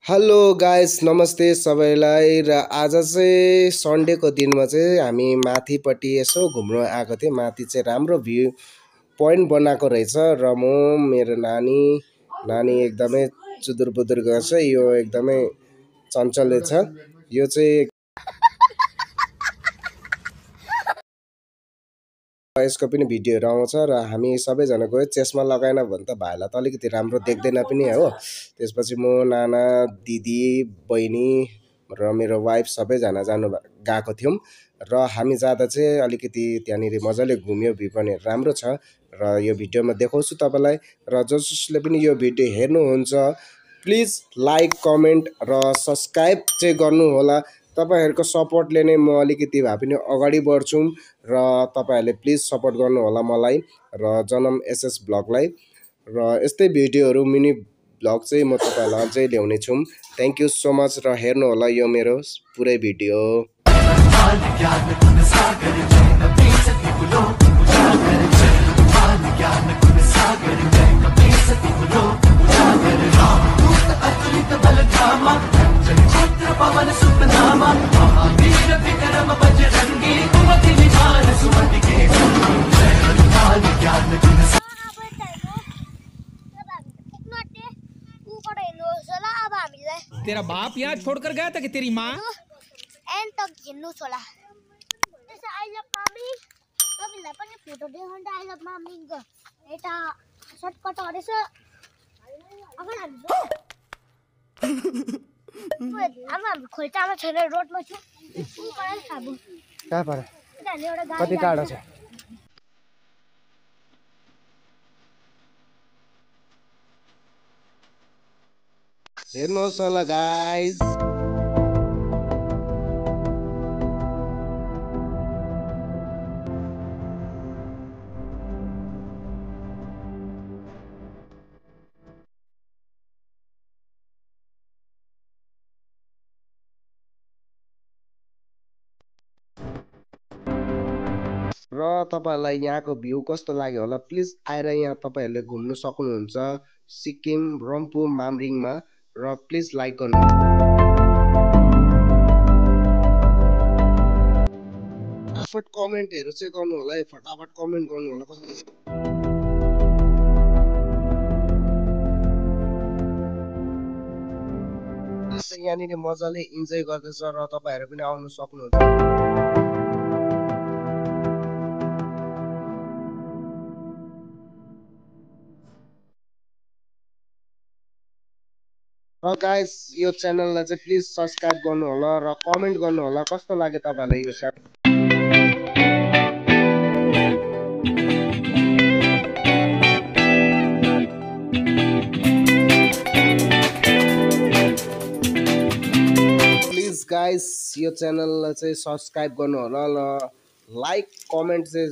Hello guys, नमस्ते सबैलाई। र आज चाहिँ सन्डेको दिनमा चाहिँ हामी माथिपट्टि यसो घुम्न आएको थियौँ। माथि चाहिँ राम्रो भ्यू पोइन्ट बनाएको रहेछ। र म मेरो नानी एकदमै चुदुर बुदुर गर्छ। यो एकदमै चञ्चले छ। यो चाहिँ यसको पनि भिडियोहरू आउँछ र हामी सबैजना गयो। चस्मा लगाएन भने त भाइलाई त अलिकति राम्रो देख्दैन पनि हो। त्यसपछि म नाना दिदी बहिनी र मेरो वाइफ सबैजना गएको थियौँ। र हामी जाँदा चाहिँ अलिकति त्यहाँनिर मजाले घुम्यो, भ्यू पनि राम्रो छ। र यो भिडियोमा देखाउँछु तपाईँलाई। र जसले पनि यो भिडियो हेर्नुहुन्छ प्लिज लाइक कमेन्ट र सब्सक्राइब चाहिँ गर्नुहोला। तपाईहरुको सपोर्टले नै म अलिकति भए पनि अगाडि बढ्छु। र तपाईहरुले प्लिज सपोर्ट गर्नुहोला मलाई र जनम एसएस ब्लगलाई। र यस्तै भिडियोहरू मिनी ब्लग चाहिँ म तपाईहरुलाई अझै ल्याउने छु। थ्यांक यू सो मच र हेर्नु होला यो मेरो पुरै भिडियो। तेरा बाप यहाँ छोड़कर गया था कि तेरी माँ? एंड तक हिँड्नु छोला। त्यसै आई लभ मम्मी तपाईलाई पनि फोटो देखाउन आई लभ मम्मीको एउटा सर्टकट रहेछ। अगाडि हाम्रो खोल्टामा छैन, रोडमा छ। उकालै खाबु कहाँ पर कति टाढा छ? हेर्नुहोस् होला गाइस। र तपाईहरुलाई यहाँको भ्यू कस्तो लाग्यो होला प्लिज आएर यहाँ तपाईहरुले घुम्न सक्नुहुन्छ सिक्किम रम्फू मामरिङमा। र प्लिज लाइक गर्नु। फटाफट कमेन्टहरु चाहिँ गर्नु होला है। फटाफट कमेन्ट गर्नु होला। कस्तो यहाँनिर मजाले इन्जोय गर्दैछ र तपाईहरु पनि आउन सक्नुहुन्छ। र गाइस यो च्यानललाई चाहिँ प्लिज सब्स्क्राइब गर्नु होला र कमेन्ट गर्नु होला कस्तो लाग्यो तपाईहरुलाई यो च्यानल। प्लिज गाइस यो च्यानललाई चाहिँ सब्स्क्राइब गर्नु होला र लाइक कमेन्ट चाहिँ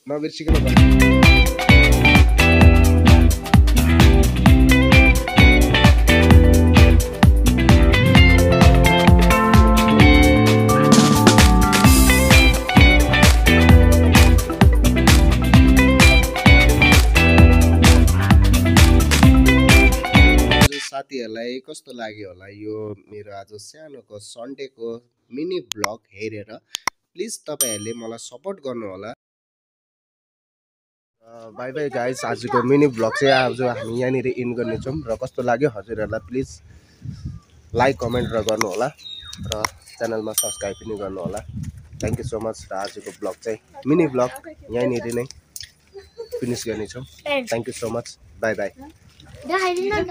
नबिर्सिकन गर्नु। साथीहरुलाई कस्तो लाग्यो होला यो मेरो आज सानोको सन्डेको मिनी ब्लग हेरेर प्लिज तपाईहरुले मलाई सपोर्ट गर्नु होला। Bye bye guys. आजको मिनी ब्लग चाहिँ आज हामी यहाँनिर इन गर्ने छौँ। र कस्तो लाग्यो हजुरहरुलाई प्लिज लाइक कमेन्ट र गर्नु होला र च्यानलमा सब्स्क्राइब पनि गर्नु होला। Thank you so much. र आजको ब्लग चाहिँ मिनी ब्लग यहाँनिर नै फिनिश गर्ने छौँ। Thank you so much. Bye bye.